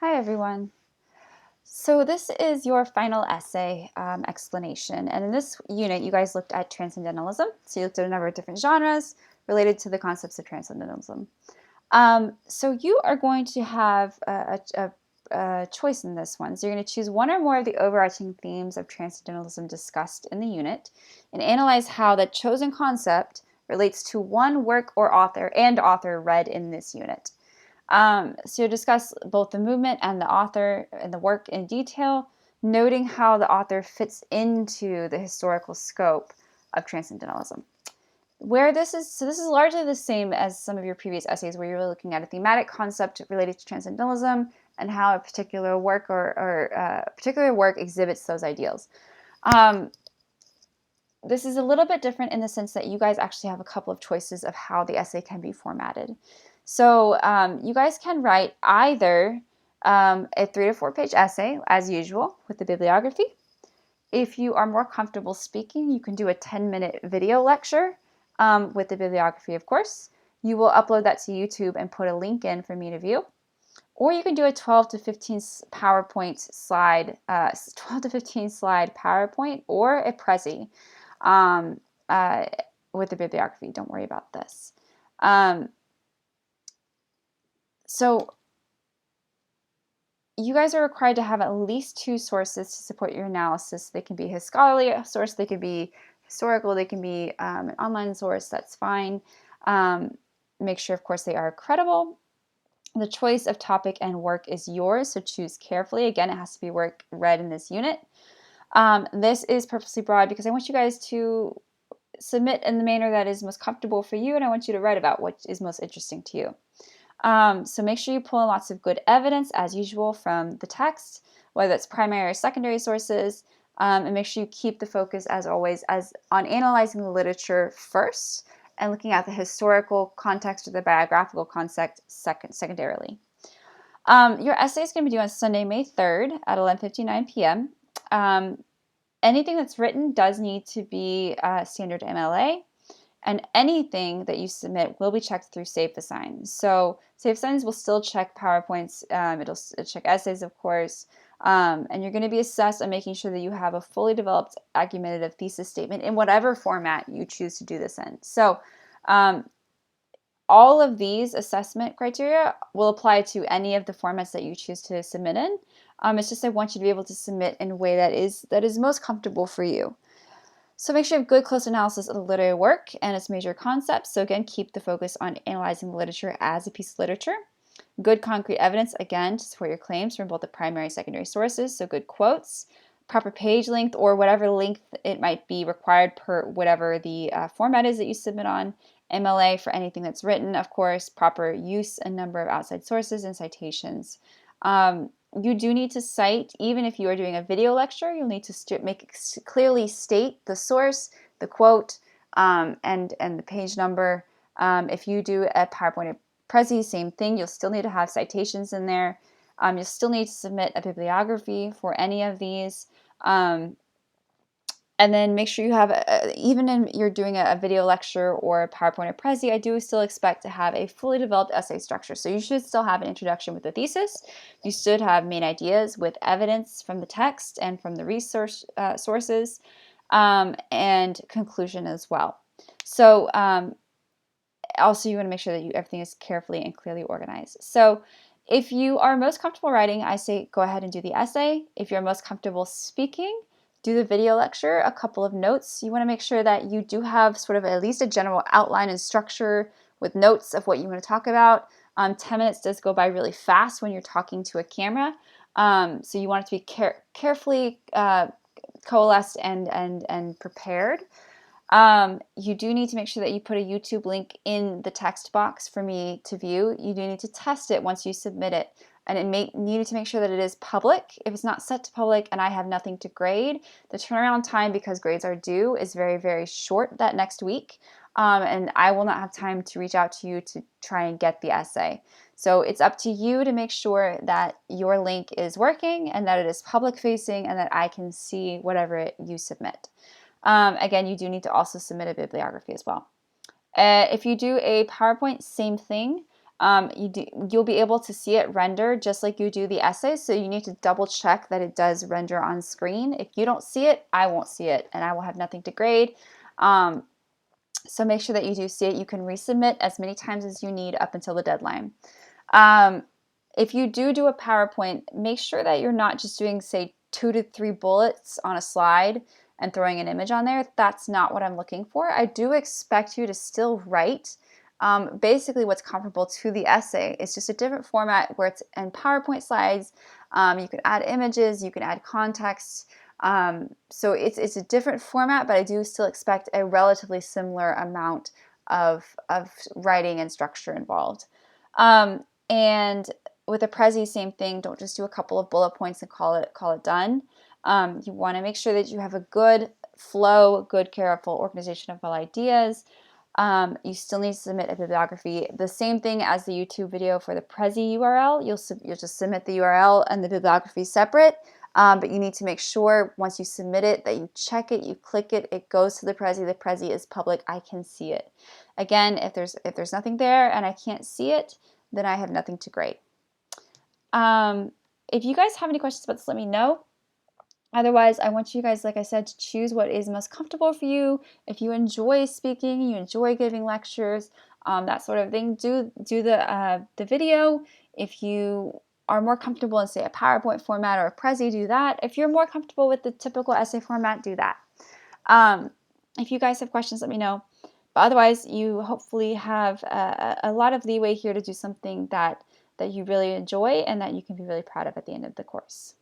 Hi everyone. So this is your final essay explanation, and in this unit you guys looked at transcendentalism. So you looked at a number of different genres related to the concepts of transcendentalism. So you are going to have a choice in this one. So you're going to choose one or more of the overarching themes of transcendentalism discussed in the unit and analyze how the chosen concept relates to one work or author read in this unit. So you'll discuss both the movement and the author and the work in detail, noting how the author fits into the historical scope of transcendentalism. This is largely the same as some of your previous essays where you're looking at a thematic concept related to transcendentalism and how a particular work exhibits those ideals. This is a little bit different in the sense that you guys actually have a couple of choices of how the essay can be formatted. So you guys can write either a 3 to 4 page essay, as usual, with the bibliography. If you are more comfortable speaking, you can do a 10-minute video lecture with the bibliography, of course. You will upload that to YouTube and put a link in for me to view. Or you can do a 12 to 15 PowerPoint slide, 12 to 15 slide PowerPoint or a Prezi with the bibliography. Don't worry about this. So you guys are required to have at least 2 sources to support your analysis. They can be a scholarly source, they could be historical, they can be an online source, that's fine. Make sure, of course, they are credible. The choice of topic and work is yours, so choose carefully. Again, it has to be work read in this unit. This is purposely broad because I want you guys to submit in the manner that is most comfortable for you, and I want you to write about what is most interesting to you. So make sure you pull in lots of good evidence, as usual, from the text, whether it's primary or secondary sources, and make sure you keep the focus, as always, on analyzing the literature first and looking at the historical context or the biographical context secondarily. Your essay is going to be due on Sunday, May 3rd at 11:59 p.m. Anything that's written does need to be standard MLA. And anything that you submit will be checked through Safe Assign. So Safe Assigns will still check PowerPoints. It'll check essays, of course. And you're going to be assessed on making sure that you have a fully developed argumentative thesis statement in whatever format you choose to do this in. So all of these assessment criteria will apply to any of the formats that you choose to submit in. It's just I want you to be able to submit in a way that is most comfortable for you. So make sure you have good close analysis of the literary work and its major concepts. So again, keep the focus on analyzing the literature as a piece of literature. Good concrete evidence, again, to support your claims from both the primary and secondary sources. So good quotes, proper page length, or whatever length it might be required per whatever the format is that you submit on. MLA for anything that's written, of course, proper use and number of outside sources and citations. You do need to cite, even if you are doing a video lecture, you'll need to clearly state the source, the quote, and the page number. If you do a PowerPoint or Prezi, same thing. You'll still need to have citations in there. You'll still need to submit a bibliography for any of these. And then make sure you have, even if you're doing a video lecture or a PowerPoint or Prezi, I do still expect to have a fully developed essay structure. So you should still have an introduction with the thesis. You should have main ideas with evidence from the text and from the resource sources, and conclusion as well. So also you want to make sure that everything is carefully and clearly organized. So if you are most comfortable writing, I say go ahead and do the essay. If you're most comfortable speaking, do the video lecture. A couple of notes. You want to make sure that you do have sort of at least a general outline and structure with notes of what you want to talk about. 10 minutes does go by really fast when you're talking to a camera. So you want it to be carefully coalesced and prepared. You do need to make sure that you put a YouTube link in the text box for me to view. You do need to test it once you submit it. And you need to make sure that it is public. If it's not set to public and I have nothing to grade, the turnaround time, because grades are due, is very, very short that next week. And I will not have time to reach out to you to try and get the essay. So it's up to you to make sure that your link is working and that it is public facing and that I can see whatever you submit. Again, you do need to also submit a bibliography as well. If you do a PowerPoint, same thing. you'll be able to see it render just like you do the essay, so you need to double check that it does render on screen. If you don't see it, I won't see it, and I will have nothing to grade. So make sure that you do see it. You can resubmit as many times as you need up until the deadline. If you do a PowerPoint, make sure that you're not just doing, say, 2 to 3 bullets on a slide and throwing an image on there. That's not what I'm looking for. I do expect you to still write basically what's comparable to the essay. It's just a different format where it's in PowerPoint slides. You can add images, you can add context. So it's a different format, but I do still expect a relatively similar amount of writing and structure involved. And with a Prezi, same thing. Don't just do a couple of bullet points and call it done. You want to make sure that you have a good flow, good, careful organization of all ideas. You still need to submit a bibliography. The same thing as the YouTube video for the Prezi URL. You'll just submit the URL and the bibliography separate. But you need to make sure once you submit it that you check it, you click it, it goes to the Prezi. The Prezi is public. I can see it. Again, if there's nothing there and I can't see it, then I have nothing to grade. If you guys have any questions about this, let me know. Otherwise, I want you guys, like I said, to choose what is most comfortable for you. If you enjoy speaking, you enjoy giving lectures, that sort of thing, do the video. If you are more comfortable in, say, a PowerPoint format or a Prezi, do that. If you're more comfortable with the typical essay format, do that. If you guys have questions, let me know. But otherwise, you hopefully have a lot of leeway here to do something that you really enjoy and that you can be really proud of at the end of the course.